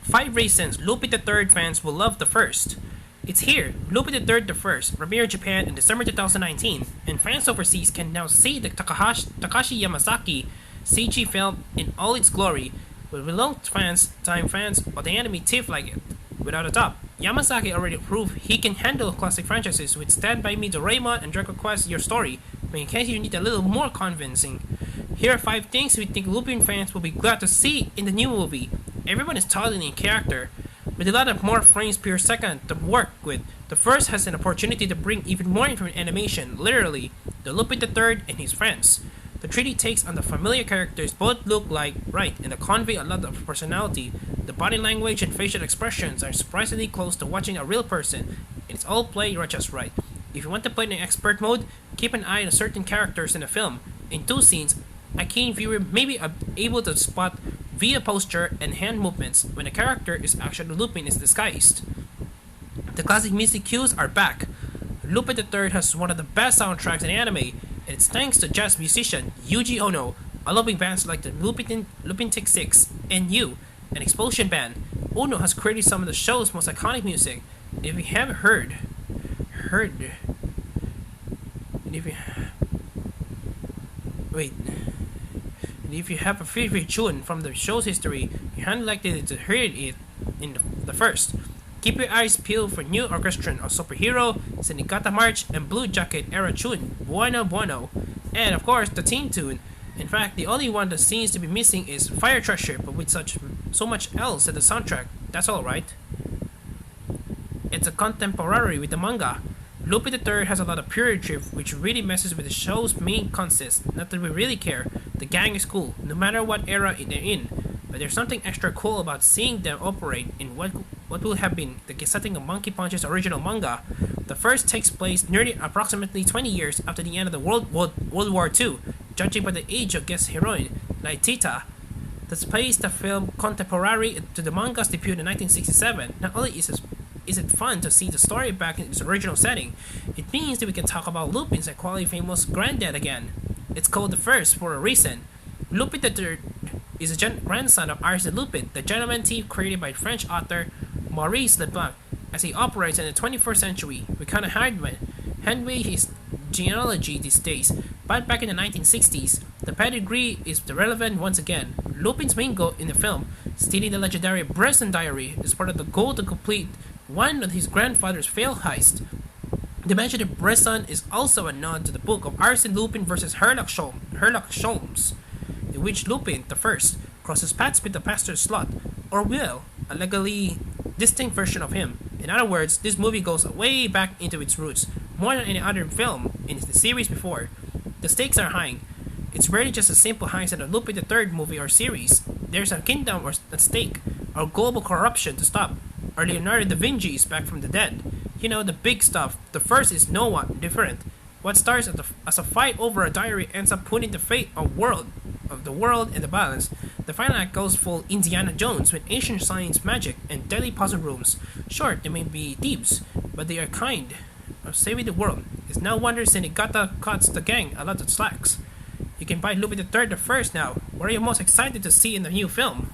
5 reasons Lupin the Third fans will love the first. It's here, Lupin the Third the First, premiered in Japan in December 2019, and fans overseas can now see the Takashi Yamazaki CG film in all its glory, with long-time fans of the anime tiff like it. Without a doubt, Yamazaki already proved he can handle classic franchises with Stand By Me Doraemon and Dragon Quest Your Story, but in case you need a little more convincing, here are 5 things we think Lupin fans will be glad to see in the new movie. Everyone is totally in character, with a lot of more frames per second to work with. The first has an opportunity to bring even more animation, literally, the Lupin the Third and his friends. The 3D takes on the familiar characters both look like right and they convey a lot of personality. The body language and facial expressions are surprisingly close to watching a real person. It's all played just right. If you want to play in expert mode, keep an eye on certain characters in the film. In 2 scenes, a keen viewer may be able to spot via posture and hand movements when a character is actually Lupin is disguised. The classic music cues are back. Lupin the Third has one of the best soundtracks in anime, and it's thanks to jazz musician Yuji Ono, allowing bands like the Lupin Tick 6 and You, an explosion band. Ono has created some of the show's most iconic music. If you haven't heard, if you wait. If you have a favorite tune from the show's history, you're unlikely to hear it in the first. Keep your eyes peeled for new orchestration of Superhero, Senigata March, and Blue Jacket era tune, Bueno Bueno. And of course, the theme tune. In fact, the only one that seems to be missing is Fire Treasure, but with so much else in the soundtrack, that's alright. It's a contemporary with the manga. Lupin the Third has a lot of purity which really messes with the show's main concept. Not that we really care. The gang is cool, no matter what era they're in. But there's something extra cool about seeing them operate in what will have been the setting of Monkey Punch's original manga. The first takes place nearly approximately 20 years after the end of the World War II, judging by the age of guest heroine, Laetita. This plays the film contemporary to the manga's debut in 1967. Not only is it fun to see the story back in its original setting, it means that we can talk about Lupin's equally famous granddad again. It's called the First for a reason. Lupin the Third is a grandson of Arsène Lupin, the gentleman thief created by French author Maurice Leblanc. As he operates in the 21st century, we kind of handwave his genealogy these days, but back in the 1960s, the pedigree is relevant once again. Lupin's main goal in the film, stealing the legendary Bresson Diary, is part of the goal to complete one of his grandfather's failed heist. The mention of Bresson is also a nod to the book of Arsène Lupin vs. Sherlock Holmes, in which Lupin the First crosses paths with the Pastor Slot, or Will, a legally distinct version of him. In other words, this movie goes way back into its roots, more than any other film in the series before. The stakes are high. It's rarely just a simple heist in a Lupin the Third movie or series. There's a kingdom at stake, or global corruption to stop, or Leonardo da Vinci is back from the dead. You know, the big stuff. The first is no one different. What starts as a fight over a diary ends up putting the fate of the world in the balance. The final act goes full Indiana Jones with ancient science, magic, and deadly puzzle rooms. Sure, they may be thieves, but they are kind of saving the world. It's no wonder Senigata cuts the gang a lot of slacks. You can buy Lupin the Third the First now. What are you most excited to see in the new film?